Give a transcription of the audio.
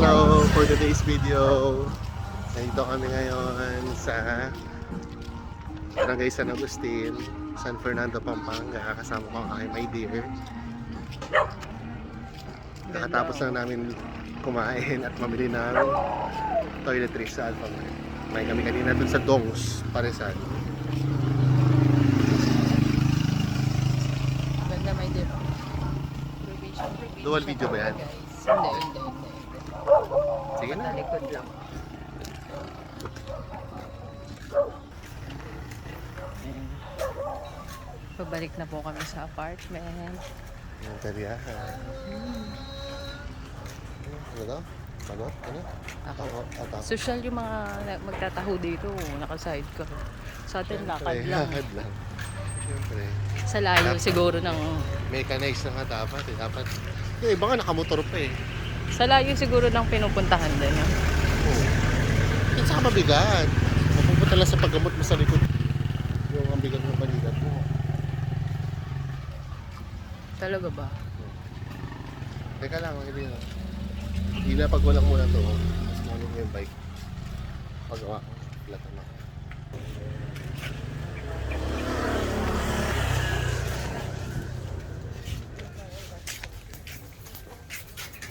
Hello for today's video. Nandito kami ngayon sa Barangay San Agustin, San Fernando, Pampanga. Kasama ko ang aking my dear. Nakatapos lang namin kumain at mamili ng toiletries sa Alphamart. May kami kanina dun sa Dongs, Paresan. Ganda may dip. Dual video ba yan? Hindi. Sige na. Talikod lang. Pabalik na po kami sa apartment. Ang kariyahan. Ano daw? Pagod? Ano? Ako. Ako. Social yung mga magtataho dito. Naka-sidecar. Sa atin lakad lang. Lakad lang. Siyempre. Sa layo siguro ng... Mechanized na nga dapat eh. Dapat. Yung iba nga nakamotor pa eh. Sa layo siguro ng pinupuntahan din. No? Oo. At saka mabigat. Mapupunta lang sa paggamot mo sa likod. Yung ang bigat ng balikat mo. Talaga ba? Teka lang, hindi na. Hindi na pag walang muna to. Mas maling yung bike. Pag flat na.